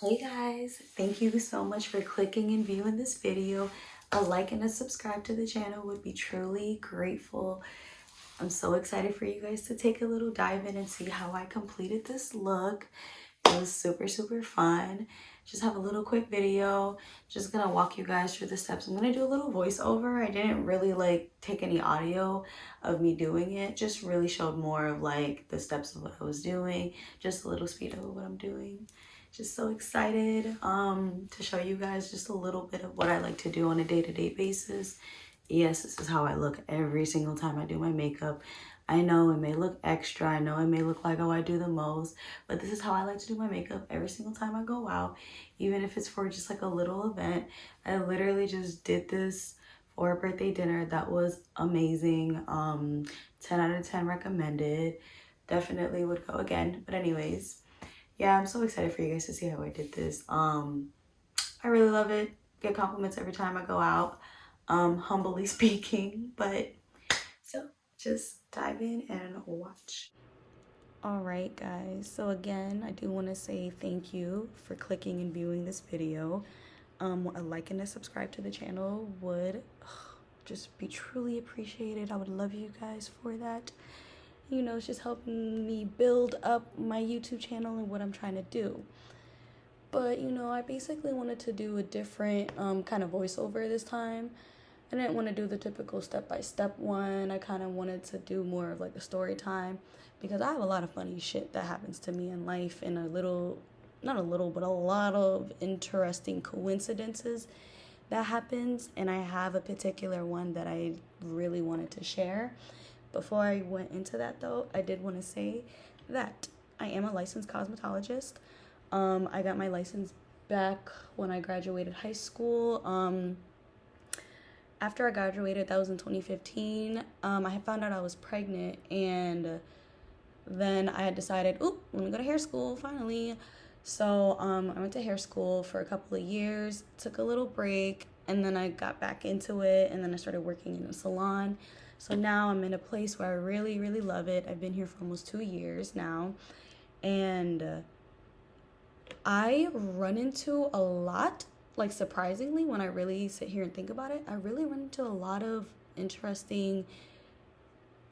Hey guys, thank you so much for clicking and viewing this video. A like and a subscribe to the channel would be truly grateful. I'm so excited for you guys to take a little dive in and see how I completed this look. It was super fun. Just have a little quick video. Just gonna walk you guys through the steps. I'm gonna do a little voiceover. I didn't really take any audio of me doing it. Just really showed more of the steps of what I was doing. Just a little speed of what I'm doing. Just so excited to show you guys just a little bit of what I like to do on a day-to-day basis. Yes, this is how I look every single time I do my makeup. I know it may look extra. I know it may look like, oh, I do the most, but this is how I like to do my makeup every single time I go out, even if it's for just like a little event. I literally just did this for a birthday dinner that was amazing. 10 out of 10 recommended. Definitely would go again. But anyways, yeah, I'm so excited for you guys to see how I did this. I really love it. Get compliments every time I go out, humbly speaking. But so just dive in and watch. All right, guys. So again, I do want to say thank you for clicking and viewing this video. A like and a subscribe to the channel would just be truly appreciated. I would love you guys for that. You know, it's just helping me build up my YouTube channel and what I'm trying to do. But, you know, I basically wanted to do a different kind of voiceover this time. I didn't want to do the typical step-by-step one. I kind of wanted to do more of like a story time because I have a lot of funny shit that happens to me in life and not a little, but a lot of interesting coincidences that happens. And I have a particular one that I really wanted to share. Before I went into that though, I did want to say that I am a licensed cosmetologist. I got my license back when I graduated high school. After I graduated, that was in 2015, I had found out I was pregnant, and then I had decided, oop, let me go to hair school, finally. So I went to hair school for a couple of years, took a little break, and then I got back into it, and then I started working in a salon. So now I'm in a place where I really love it. I've been here for almost 2 years now, and I run into a lot, like surprisingly, when I really sit here and think about it, I really run into a lot of interesting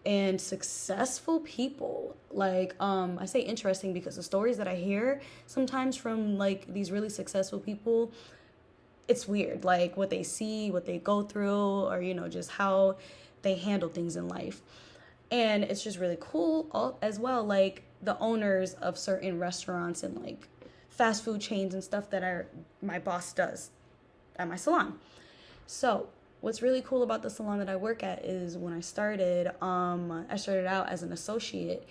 and successful people. I say interesting because the stories that I hear sometimes from like these really successful people, it's weird, like what they see, what they go through, or you know, just how they handle things in life. And it's just really cool as well, like the owners of certain restaurants and like fast food chains and stuff that my boss does at my salon. So what's really cool about the salon that I work at is when I started out as an associate,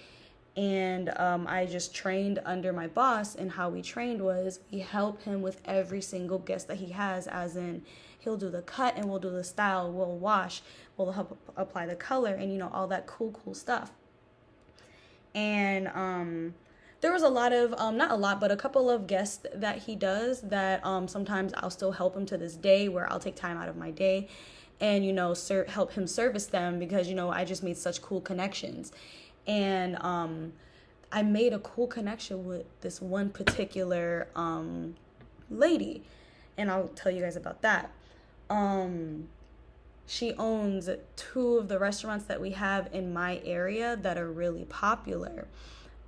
and I just trained under my boss, and how we trained was we help him with every single guest that he has, as in he'll do the cut and we'll do the style, we'll wash, we'll help apply the color, and you know, all that cool stuff. And there was a lot of not a lot, but a couple of guests that he does that sometimes I'll still help him to this day, where I'll take time out of my day and you know help him service them, because you know I just made such cool connections. And I made a cool connection with this one particular lady, and I'll tell you guys about that. She owns 2 of the restaurants that we have in my area that are really popular.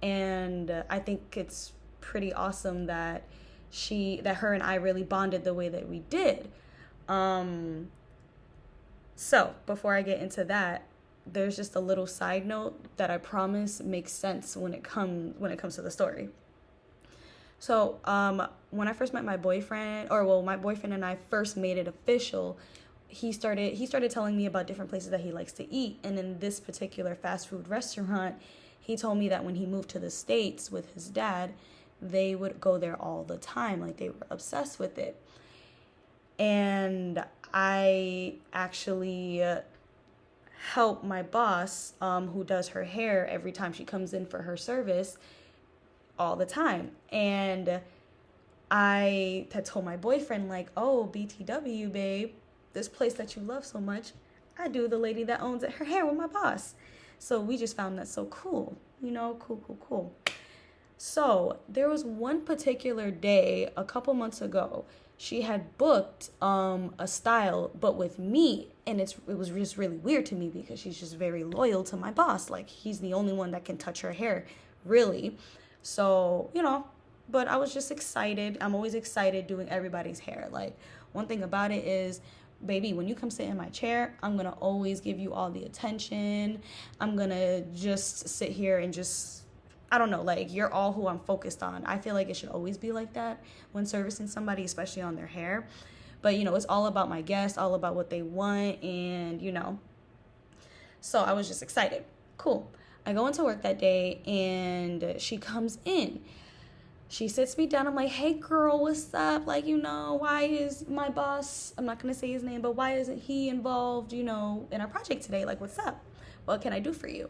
And I think it's pretty awesome that her and I really bonded the way that we did. So before I get into that, there's just a little side note that I promise makes sense when it comes to the story. So when I first met my boyfriend, my boyfriend and I first made it official, he started telling me about different places that he likes to eat. And in this particular fast food restaurant, he told me that when he moved to the States with his dad, they would go there all the time. Like, they were obsessed with it. And I actually help my boss, who does her hair every time she comes in for her service, all the time. And I had told my boyfriend, like, oh, BTW, babe, this place that you love so much, I do the lady that owns it, her hair with my boss. So we just found that so cool, you know, cool. So there was one particular day a couple months ago. She had booked a style, but with me, and it was just really weird to me because she's just very loyal to my boss. Like, he's the only one that can touch her hair, really. So, but I was just excited. I'm always excited doing everybody's hair. Like, one thing about it is, baby, when you come sit in my chair, I'm gonna always give you all the attention. I'm gonna just sit here and just, I don't know, like, you're all who I'm focused on. I feel like it should always be like that when servicing somebody, especially on their hair. But, it's all about my guests, all about what they want, and, So I was just excited. Cool. I go into work that day, and she comes in. She sits me down. I'm like, hey, girl, what's up? Like, why is my boss, I'm not going to say his name, but why isn't he involved, in our project today? Like, what's up? What can I do for you?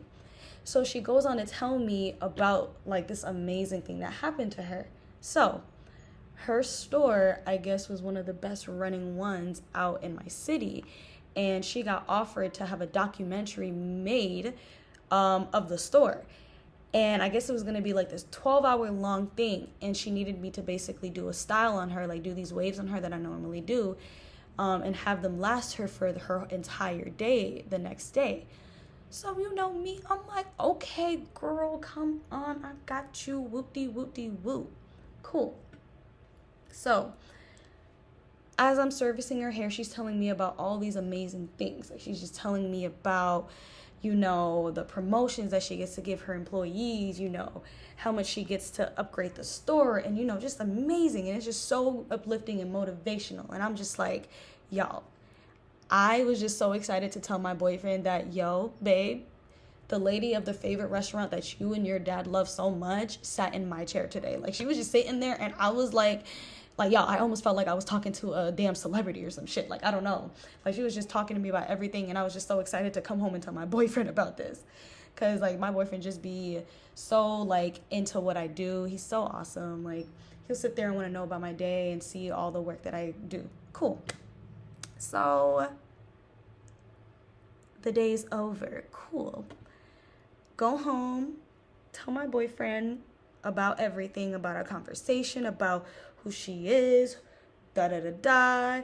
So she goes on to tell me about, like, this amazing thing that happened to her. So her store, I guess, was one of the best running ones out in my city. And she got offered to have a documentary made of the store. And I guess it was going to be like this 12-hour long thing. And she needed me to basically do a style on her, like do these waves on her that I normally do, and have them last her for her entire day the next day. So, me, I'm like, okay, girl, come on. I got you. Whoop-de-whoop-de-whoop. Cool. So, as I'm servicing her hair, she's telling me about all these amazing things. Like, she's just telling me about, the promotions that she gets to give her employees, how much she gets to upgrade the store, and, just amazing. And it's just so uplifting and motivational. And I'm just like, y'all, I was just so excited to tell my boyfriend that, yo, babe, the lady of the favorite restaurant that you and your dad love so much sat in my chair today. Like, she was just sitting there, and I was like, y'all, I almost felt like I was talking to a damn celebrity or some shit. Like, I don't know. Like, she was just talking to me about everything, and I was just so excited to come home and tell my boyfriend about this. Because, like, my boyfriend just be so, like, into what I do. He's so awesome. Like, he'll sit there and want to know about my day and see all the work that I do. Cool. So, the day's over. Cool. Go home, tell my boyfriend about everything, about our conversation, about who she is, da-da-da-da,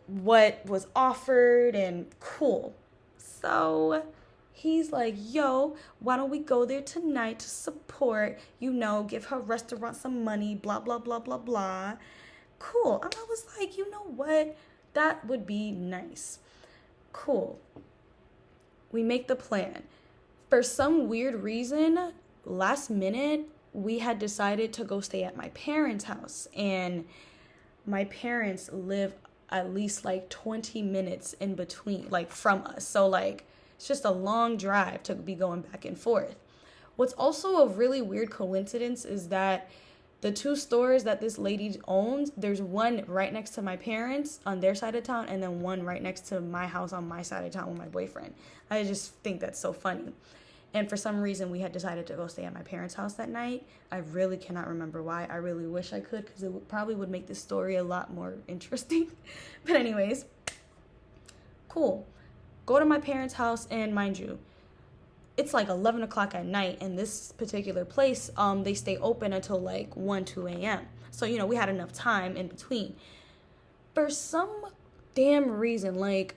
what was offered, and cool. So he's like, yo, why don't we go there tonight to support, give her restaurant some money, blah, blah, blah, blah, blah. Cool. And I was like, you know what? That would be nice. Cool. We make the plan. For some weird reason, last minute, we had decided to go stay at my parents' house. And my parents live at least like 20 minutes in between, like from us. So like, it's just a long drive to be going back and forth. What's also a really weird coincidence is that the two stores that this lady owns, there's one right next to my parents on their side of town, and then one right next to my house on my side of town with my boyfriend. I just think that's so funny. And for some reason, we had decided to go stay at my parents' house that night. I really cannot remember why. I really wish I could, because it probably would make this story a lot more interesting. But anyways, cool. Go to my parents' house, and mind you, it's like 11 o'clock at night, and this particular place, they stay open until like 1, 2 a.m. So, we had enough time in between. For some damn reason, like,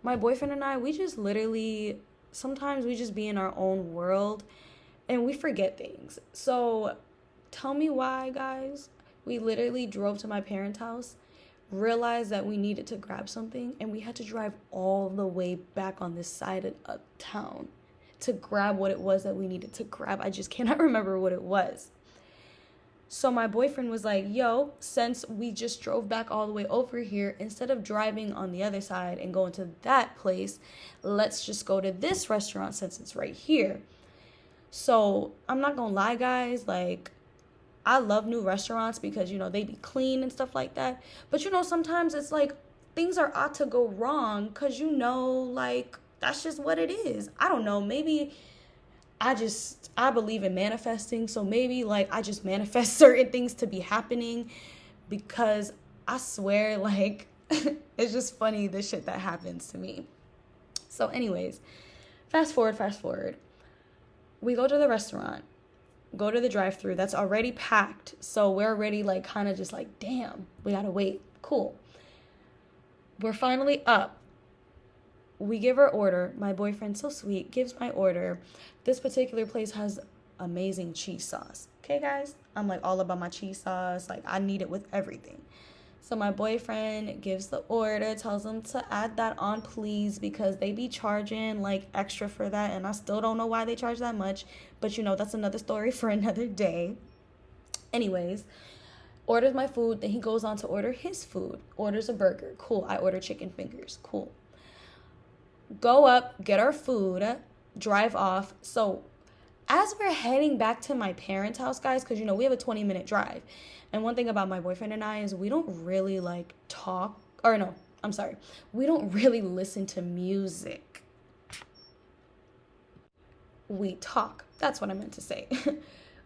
my boyfriend and I, we just literally, sometimes we just be in our own world, and we forget things. So, tell me why, guys. We literally drove to my parents' house, realized that we needed to grab something, and we had to drive all the way back on this side of town to grab what it was that we needed to grab. I just cannot remember what it was. So my boyfriend was like, yo, since we just drove back all the way over here, instead of driving on the other side and going to that place, let's just go to this restaurant since it's right here. So I'm not gonna lie, guys, like, I love new restaurants because, they be clean and stuff like that. But, sometimes it's like things are ought to go wrong because, like, that's just what it is. I don't know. Maybe I believe in manifesting. So maybe like I just manifest certain things to be happening, because I swear, like, it's just funny the shit that happens to me. So anyways, fast forward. We go to the restaurant. go to the drive-thru that's already packed. So we're already like kind of just like, damn, we gotta wait. Cool. We're finally up. We give our order. My boyfriend, so sweet, gives my order. This particular place has amazing cheese sauce. Okay, guys? I'm like all about my cheese sauce. Like, I need it with everything. So my boyfriend gives the order, tells them to add that on, please, because they be charging like extra for that. And I still don't know why they charge that much. But you know, that's another story for another day. Anyways, orders my food. Then he goes on to order his food. Orders a burger. Cool. I order chicken fingers. Cool. Go up, get our food, drive off. So as we're heading back to my parents' house, guys, because, you know, we have a 20-minute drive. And one thing about my boyfriend and I is we don't really, like, talk. Or no, I'm sorry. We don't really listen to music. We talk. That's what I meant to say.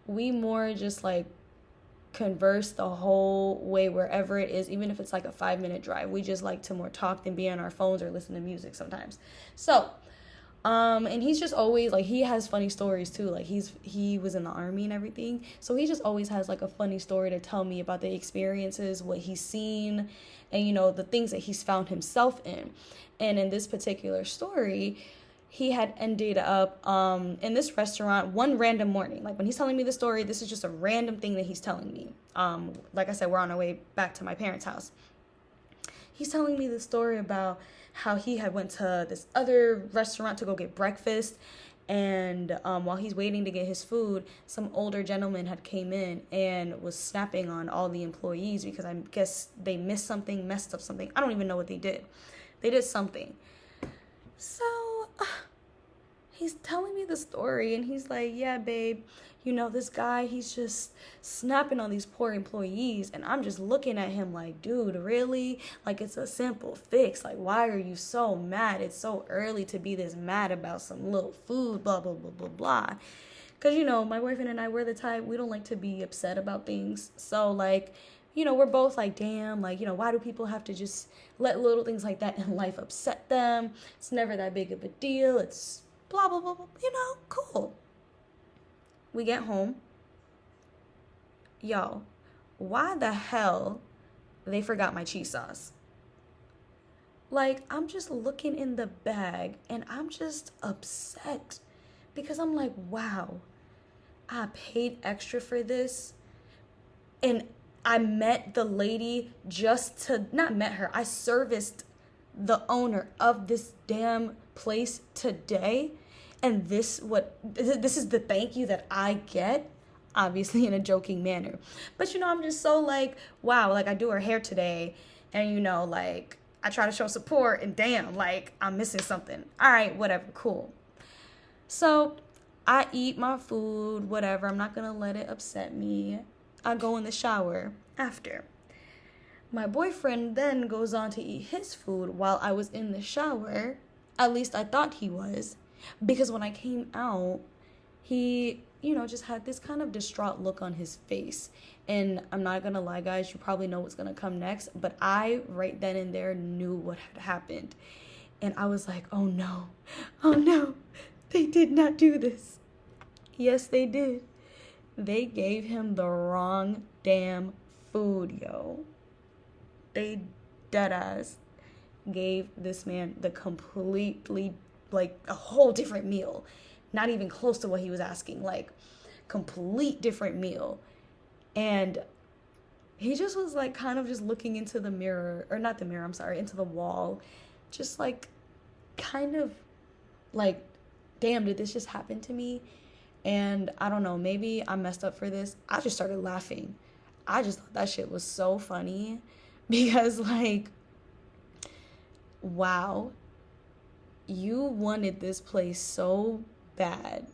We more just, like, converse the whole way wherever it is, even if it's like a 5-minute drive. We just like to more talk than be on our phones or listen to music sometimes. So and he's just always like, he has funny stories too. Like he was in the army and everything, so he just always has like a funny story to tell me about the experiences, what he's seen, and you know, the things that he's found himself in. And in this particular story, he had ended up in this restaurant one random morning. Like when he's telling me the story, this is just a random thing that he's telling me. Like I said, we're on our way back to my parents' house. He's telling me the story about how he had went to this other restaurant to go get breakfast. And while he's waiting to get his food, some older gentleman had came in and was snapping on all the employees because I guess they missed something, messed up something. I don't even know what they did. They did something. So he's telling me the story and he's like, yeah, babe, you know, this guy, he's just snapping on these poor employees. And I'm just looking at him like, dude, really? Like, it's a simple fix. Like, why are you so mad? It's so early to be this mad about some little food, blah, blah, blah, blah, blah. Because, you know, my boyfriend and I, we're the type, we don't like to be upset about things. So, like, you know, we're both like, damn, like, you know, why do people have to just let little things like that in life upset them? It's never that big of a deal. It's blah, blah, blah, blah, you know, cool. We get home. Yo, why the hell they forgot my cheese sauce? Like, I'm just looking in the bag and I'm just upset because I'm like, wow, I paid extra for this. And I met the lady I serviced the owner of this damn place today. And this is the thank you that I get, obviously in a joking manner. But, you know, I'm just so like, wow, like I do her hair today and, you know, like I try to show support and damn, like I'm missing something. All right, whatever, cool. So I eat my food, whatever. I'm not going to let it upset me. I go in the shower after. My boyfriend then goes on to eat his food while I was in the shower. At least I thought he was. Because when I came out, he, you know, just had this kind of distraught look on his face. And I'm not going to lie, guys, you probably know what's going to come next. But I, right then and there, knew what had happened. And I was like, oh no, they did not do this. Yes, they did. They gave him the wrong damn food, yo. They deadass gave this man the completely, like, a whole different meal. Not even close to what he was asking. Like, complete different meal. And he just was, like, kind of just looking into the mirror. Or not the mirror, I'm sorry. Into the wall. Just, like, kind of, like, damn, did this just happen to me? And I don't know, maybe I messed up for this. I just started laughing. I just thought that shit was so funny. Because, like, wow. You wanted this place so bad.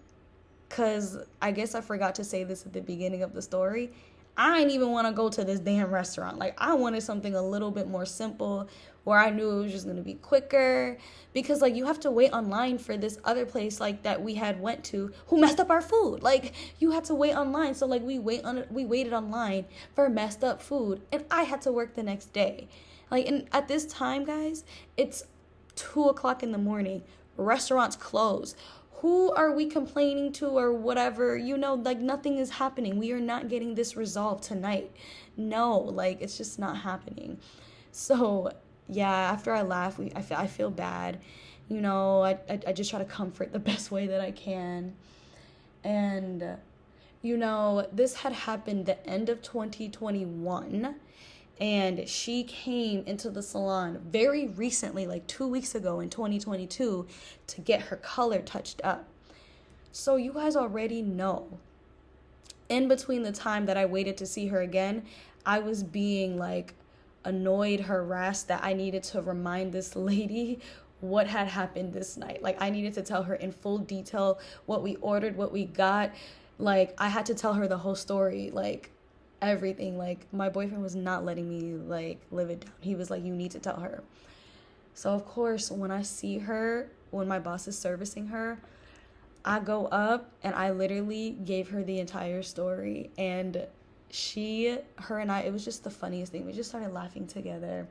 Because I guess I forgot to say this at the beginning of the story. I didn't even want to go to this damn restaurant. Like, I wanted something a little bit more simple where I knew it was just going to be quicker. Because, like, you have to wait online for this other place, like, that we had went to who messed up our food. Like, you had to wait online. So, like, we waited online for messed up food. And I had to work the next day. Like, and at this time, guys, it's 2 o'clock in the morning. Restaurants close. who are we complaining to or whatever? You know, like nothing is happening. We are not getting this resolved tonight. No, like it's just not happening. So yeah, after I laugh, I feel bad. You know, I just try to comfort the best way that I can. And you know, this had happened the end of 2021, and she came into the salon very recently, like 2 weeks ago in 2022, to get her color touched up. So you guys already know, in between the time that I waited to see her again, I was being like annoyed, harassed, that I needed to remind this lady what had happened this night. Like I needed to tell her in full detail what we ordered, what we got. Like I had to tell her the whole story, like everything. Like my boyfriend was not letting me like live it down. He was like, you need to tell her. So of course, when I see her, when my boss is servicing her, I go up and I literally gave her the entire story. And her and I, it was just the funniest thing. We just started laughing together.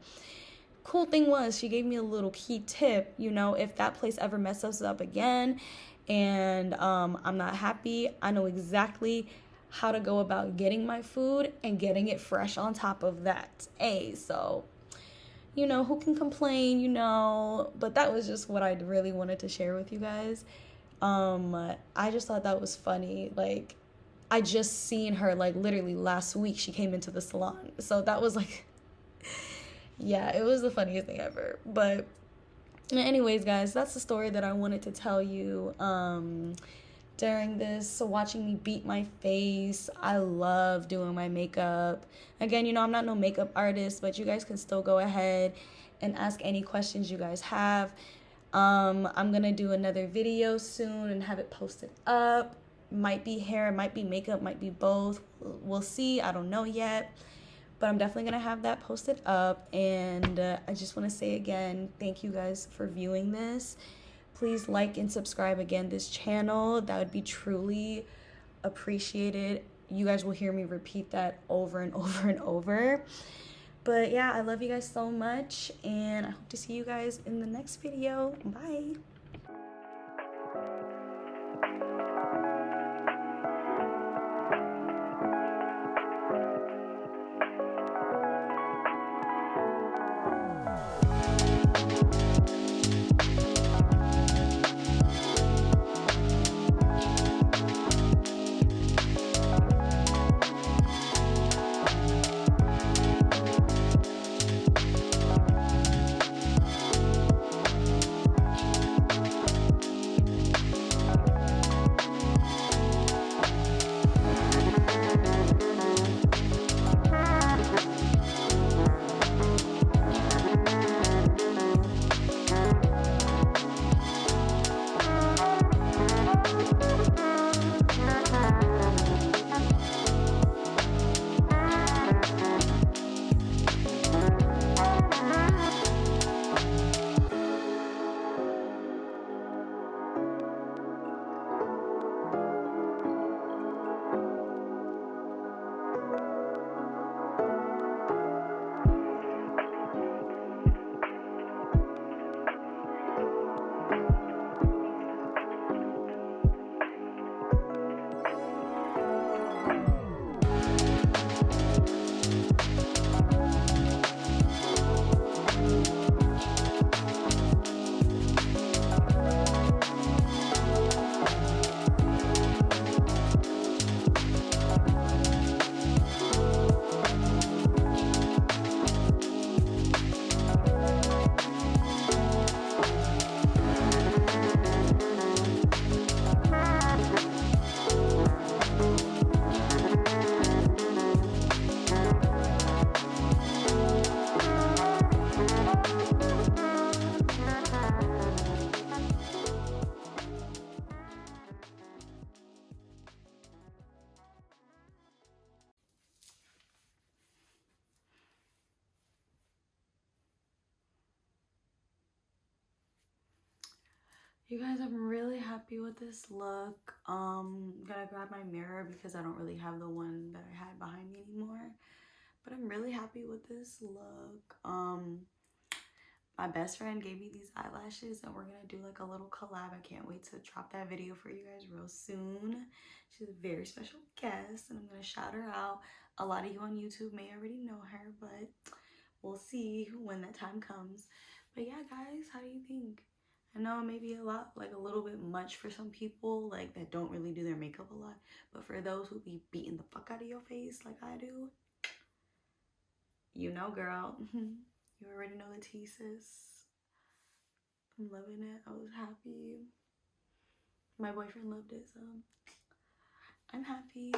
Cool thing was, she gave me a little key tip, you know, if that place ever messes up again and I'm not happy, I know exactly how to go about getting my food and getting it fresh on top of that. Hey, so you know, who can complain, you know? But that was just what I really wanted to share with you guys. I just thought that was funny. Like, I just seen her, like, literally last week she came into the salon. So that was like, yeah, it was the funniest thing ever. But anyways, guys, that's the story that I wanted to tell you. During this, so watching me beat my face. I love doing my makeup. Again, you know, I'm not no makeup artist, but you guys can still go ahead and ask any questions you guys have. I'm gonna do another video soon and have it posted up. Might be hair, might be makeup, might be both. We'll see. I don't know yet, but I'm definitely gonna have that posted up. And I just want to say again, thank you guys for viewing this. Please like and subscribe again this channel. That would be truly appreciated. You guys will hear me repeat that over and over and over. But yeah, I love you guys so much, and I hope to see you guys in the next video. Bye. You guys, I'm really happy with this look. Gonna grab my mirror because I don't really have the one that I had behind me anymore. But I'm really happy with this look. my best friend gave me these eyelashes and we're gonna do like a little collab. I can't wait to drop that video for you guys real soon. She's a very special guest and I'm gonna shout her out. A lot of you on YouTube may already know her, but we'll see when that time comes. But yeah, guys, how do you think? I know it may be a lot, like a little bit much for some people, like that don't really do their makeup a lot. But for those who be beating the fuck out of your face like I do, you know, girl. You already know the tea, sis. I'm loving it. I was happy. My boyfriend loved it, so I'm happy.